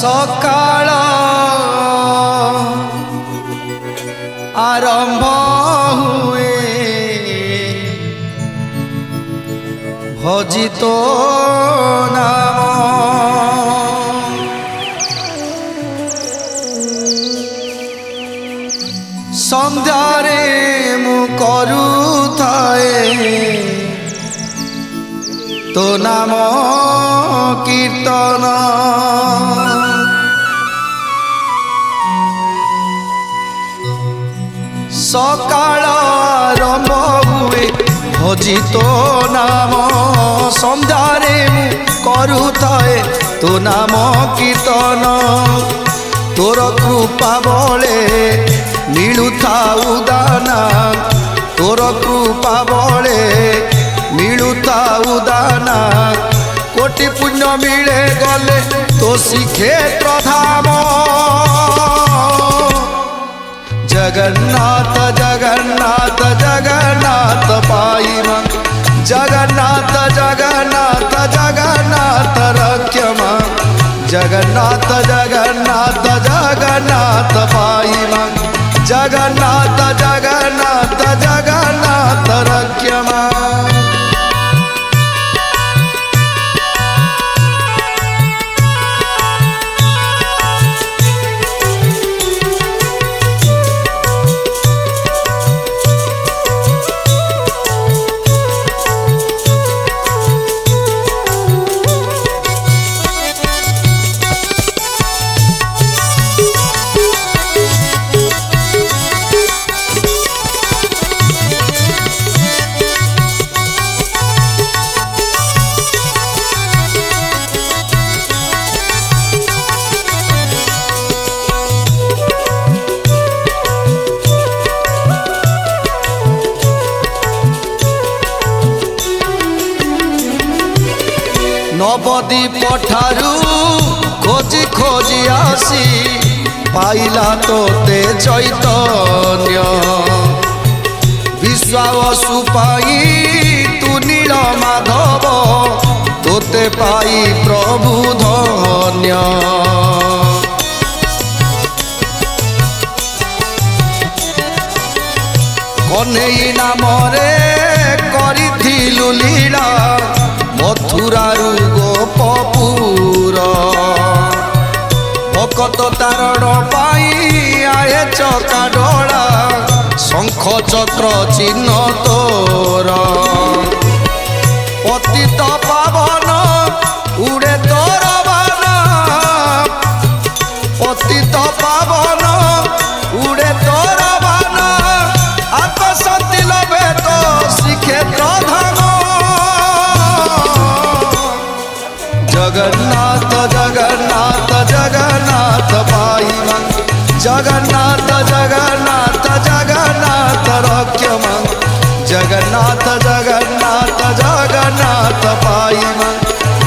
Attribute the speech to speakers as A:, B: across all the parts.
A: सकाळ आरंभ हुए भजित नाम संध्यारे मु करुथाए तो नाम कीर्तन सकाळ आरंभ हुए भजित नाम संध्यारे मु करुथाए तो नाम कीर्तन तोर कृपा बले मिलुथाउ दाना तोर कृपा बले मिलुथाउ दाना कोटि पुण्य मिले गले तो श्रीक्षेत्र धाम जगन्नाथ जगन्नाथ जगन्नाथ पाइमा जगन्नाथ जगन्नाथ जगन्नाथ रक्षमा जगन्नाथ जगन्नाथ जगन्नाथ पाइमा जगन्नाथ जगन्नाथ जगन्नाथ रक्षमा नवदीप ठारू खोजी खोजी आसी पाइला तोते चैतन्य विश्वावसु पाई तू नील माधव तोते पाई प्रभु धन्य कन्हई नामरे करिथिलु लीला मथुरारू गोपपुर भकत तारण पाई आए चका डोला शंख चक्र चिन्ह तोर पतित पावन उड़े तोर बाना पतित पावन उड़े तोर बाना आत्मशांति लभे तो श्रीक्षेत्र धाम जगन्नाथ जगन्नाथ जगन्नाथ पाइमा जगन्नाथ जगन्नाथ जगन्नाथ रक्षमा जगन्नाथ जगन्नाथ जगन्नाथ पाइमा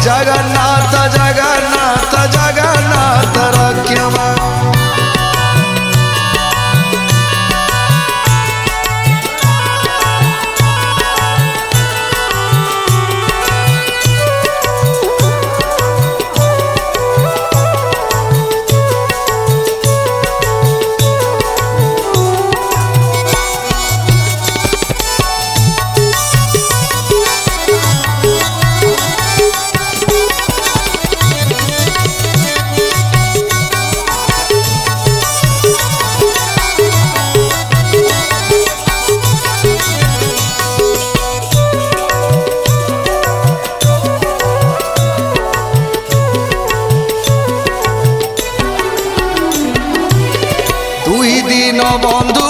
A: जगन्नाथ जगन्नाथ जगन्नाथ रक्षमा दिन बंधु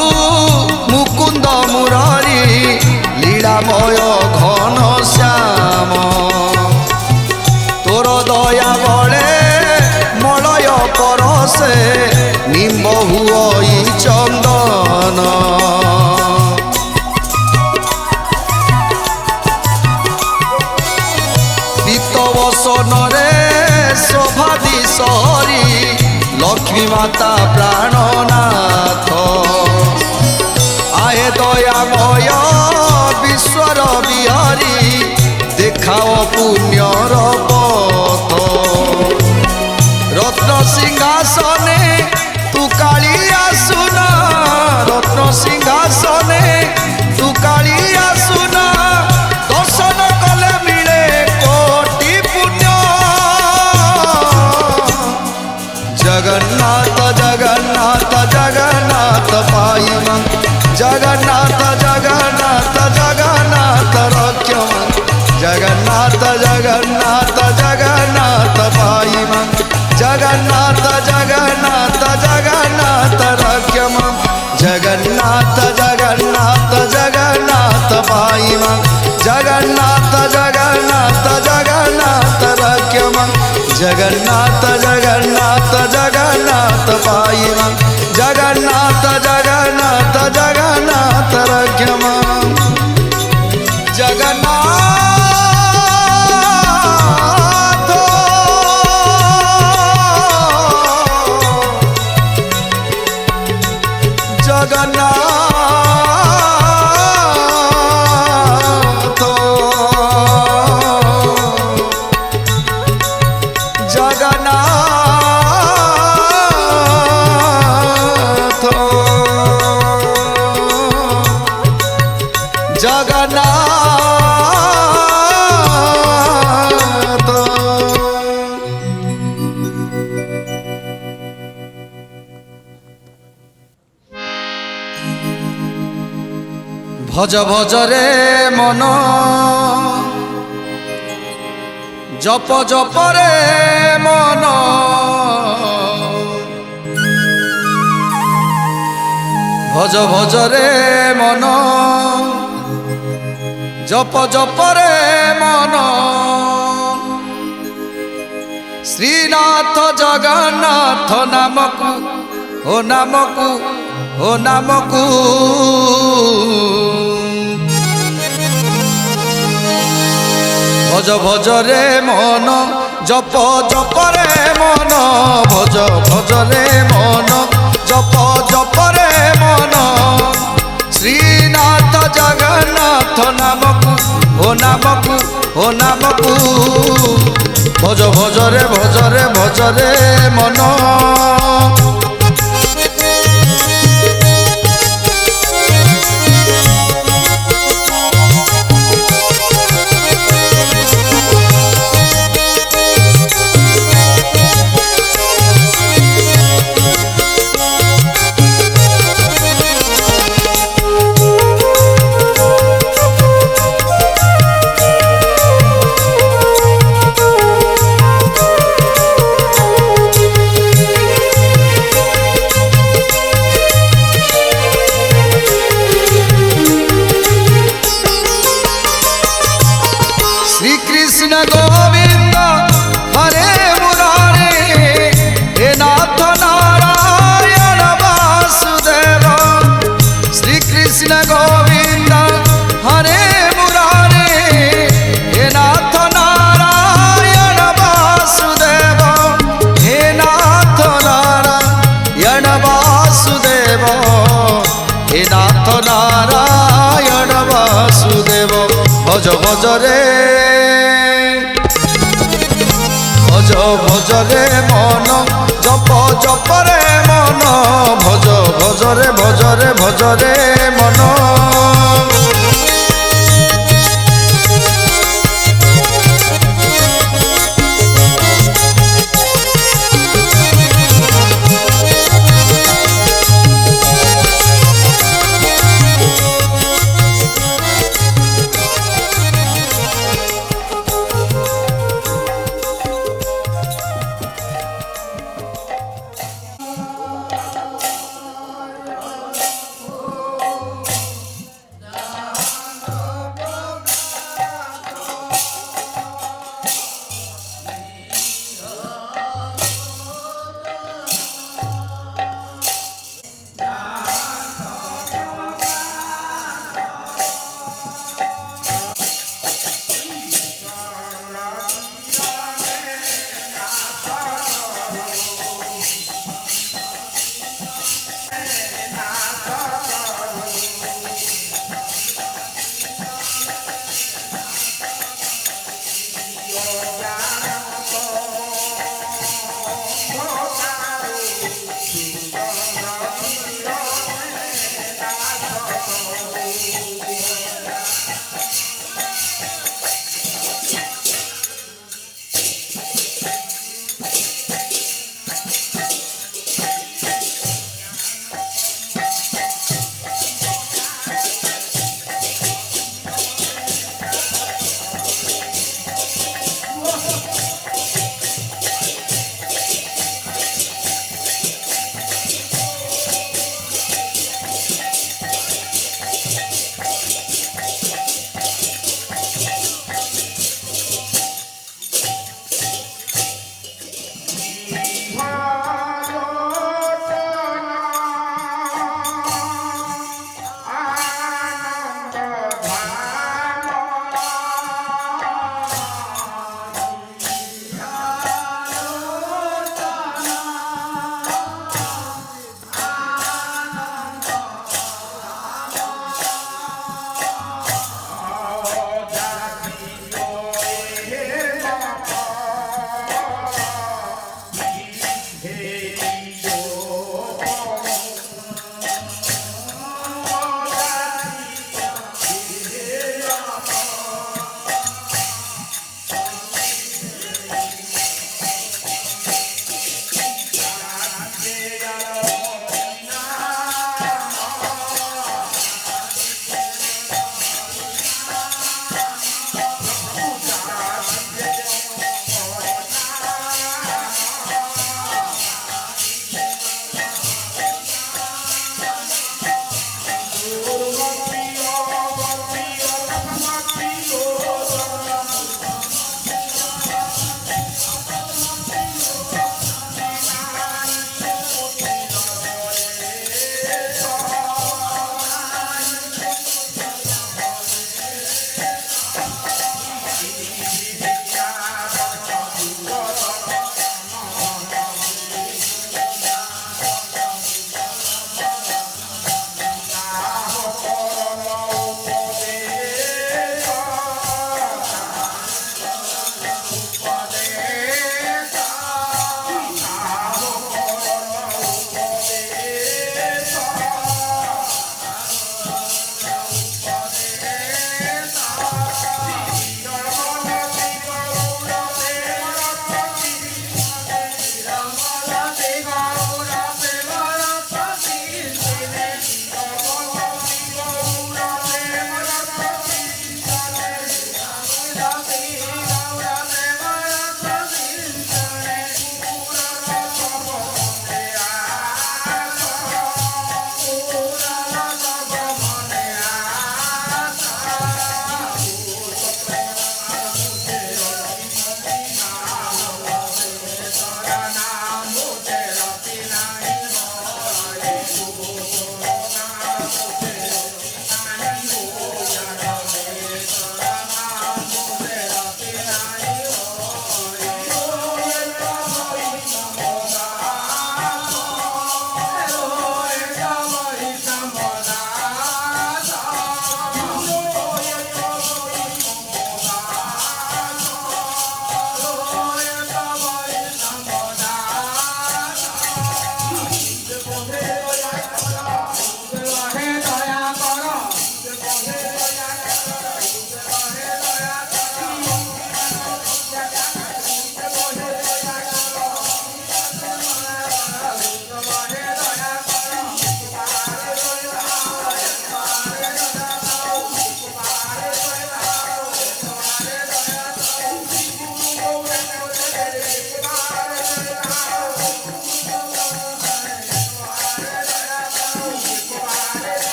A: मुकुंद मुरारी लीलामय घन श्याम तोर दया बड़े मलय परसे निम्ब हुई चंदन पीतवसन रे शोभादी सहरी लक्ष्मी माता प्राणनाथ आए दयामय विश्वर बिहारी देखाओ पुण्यर पथ रत्न पाइमा जगन्नाथ जगन्नाथ जगन्नाथ रक्षमा जगन्नाथ जगन्नाथ जगन्नाथ पाइमा जगन्नाथ जगन्नाथ जगन्नाथ रक्षमा जगन्नाथ जगन्नाथ जगन्नाथ जगन्नाथ भज भज रे मन जप जप रे मन भज भज रे मन जप जप रे मन श्रीनाथ जगन्नाथ नामकु ओ नामकु ओ नामकु भज भज रे मन जप जप रे मन भज भज रे मन जप जप रे मन श्रीनाथ जगन्नाथ नामकु ओ नामकु ओ नामकु भज भज रे मन कृष्ण गोविंद हरे मुरारे हे नाथ नारायण वासुदेव श्री कृष्ण गोविंद हरे मुरारे हे नाथ नारायण वासुदेव हे नाथ नारायण वासुदेव हे नाथ नारायण वासुदेव भज भज रे भज भज रे मन जप जप रे मन भज भज रे मन